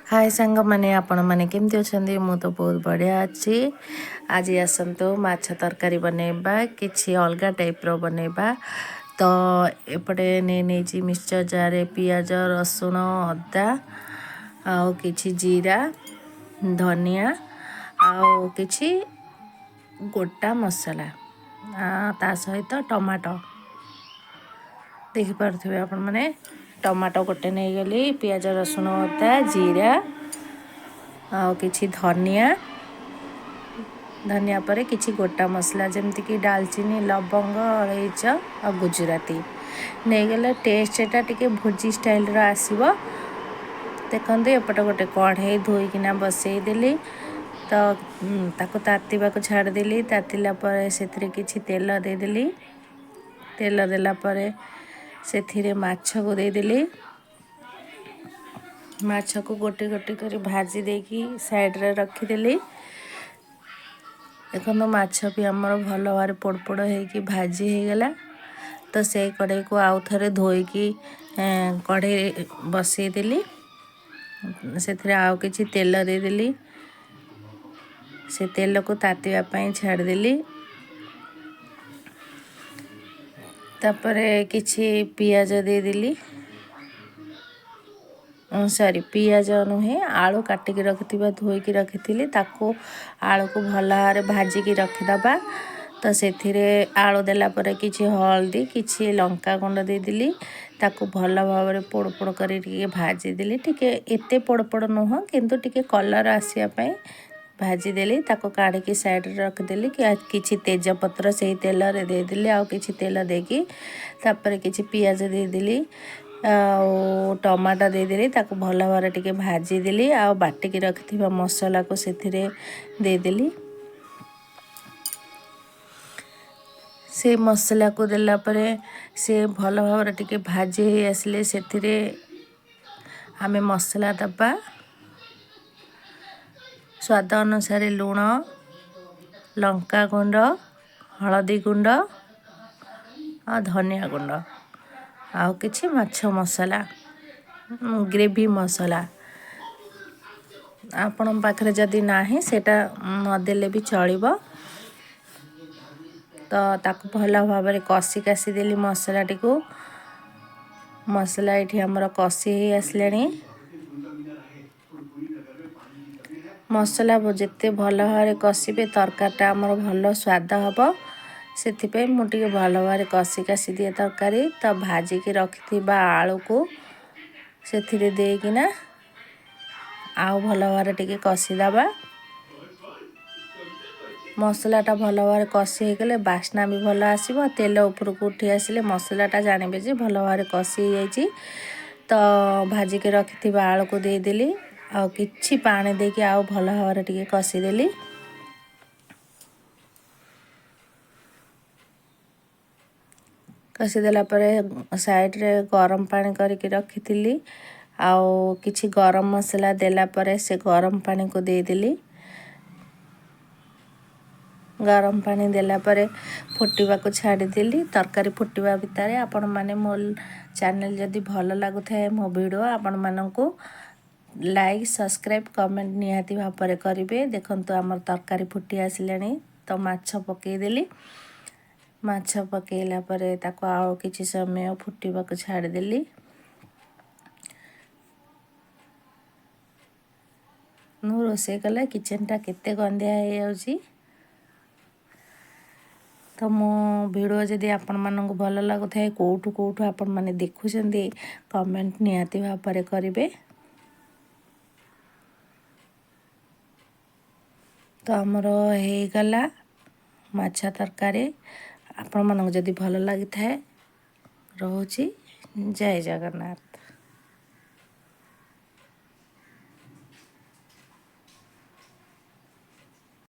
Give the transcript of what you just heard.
हाय सांग माने आपण माने केमती अछंदी मु तो बहुत बढ़िया अच्छी आज आसतु माछ तरकारी बनेबा किछि अलगा टाइप रो बनेबा तो एपटे नहीं मिक्सचर जार पियाज रसुण अदा आउ किछि जीरा धनिया आउ किछि गोटा मसला ता सहित टमाटो देखि पारथिबे आपण माने टमाटो गोटे नहीं गली पियाज रसुण अदा जीरा आउ किछि धनिया पर किछि गोटा मसला जमती कि दालचीनी लवंग अलैच आ गुजराती नहीं गले टेस्ट एटा टिके भोजी स्टाइल रो आसीबो। देखंतु एपट गोटे कढ़ई धोईकिना बसई देली तो ताको तातीबा को छाड़ देली तातीला पर सेथिरे किछि तेल दे देली तेल देला पर सेथिरे माछ को दे देली माछ को गोटे गोटे कर भाजी देकी साइड रे रखी देली। देखो माछ भी आमर भल भाव पोड़ होगी भाजी हो गला तो से कढ़ई को आउ थे धोईकी कढ़ई बसई देली से आउ किछि तेल दे देली से तेल को तातीबा पई छाड़ देली तापरे किछि पियाज दे देली सॉरी पियाज नुहे आलू काटिकी रखिथिबा धोईकी रखिथिली ताको आलू को भल भाव भाजिकी रखिदबा तो सेथिरे आलू देला पर किछि हल्दी किछि लंका गुंड दे देली ताको भल भाव पोड़ पोड़ करी टिके भाजी देली टिके एते पोड़ पोड़ नुह किंतु टिके कलर आसिया पई भाजी देली ताको काढ़ी साइड रे रख देली किछि तेज पत्र से तेल रे दे देली आ किछि तेल देकी तापर किछि पियाज दे देली टमाटो दे देली ताको भल भाव टिके भाजी देली आ बाटिकी रखिथिबा मसला को सेथिरे दे देली से मसला को देला परे से भल भाव टिके भाजी हे आसले सेथिरे आमे मसला दबा स्वाद अनुसार लूण लंका गुंड हलदी गुंड आ धनिया गुंड आउ किछि माछ मसला ग्रेवी मसला आपण पाखरे जदि नाही सेटा नदेले भी चलिबो तो ताको भल भाव कषी कासी देली मसला टिको मसला ये हमर कषी ही आसलानी मसला जिते भल भाव कषिबे तरकारीटा आमर भल स्वाद हम से मुझे भल भाव कषी कासी दिए तरकारी तो भाजिकी रखिथिबा आलू को से देकिना आउ भल भाव टिके कषिदबा मसलाटा भल भाव कषि हो गले बास्ना भी भल आसीबो तेल ऊपर को उठी आसिले मसलाटा जानबे जे भल भाव कषि हो जाइछि तो भाजिकी रखिथिबा आलू को दे देली आ किछि पानी देके आउ भल भाव टिके कषि देली कषि देला परे साइड रे गरम पानी करके रखिथिली आउ किछि गरम मसला देला परे से गरम पानी को दे देली गरम पानी देला परे फुटिबा को छाड़ी देली तरकारी फुटिबा भितर आपण माने मो चैनल जदी भल लागु थाए मो वीडियो आपण माननको लाइक सब्सक्राइब कमेंट निहाती भाव करेंगे। देखंतु आमर तरकारी फुटी आसिलानी तो माछ पकई देली माछ पकईला परे ताको आउ किछि समय फुटिबा को छाड़ देली नु रोसे कला किचनटा केते गंदिया हे जाउची तो मो वीडियो जदि आपण माननको भल लागु थाए कोठु आपण माने देखुछंदी कमेंट निहाती भाव करेंगे। तो आमर हे गला माछ तरकारी आपण मानक जदि भल लागि थाए रहउची जय जगन्नाथ।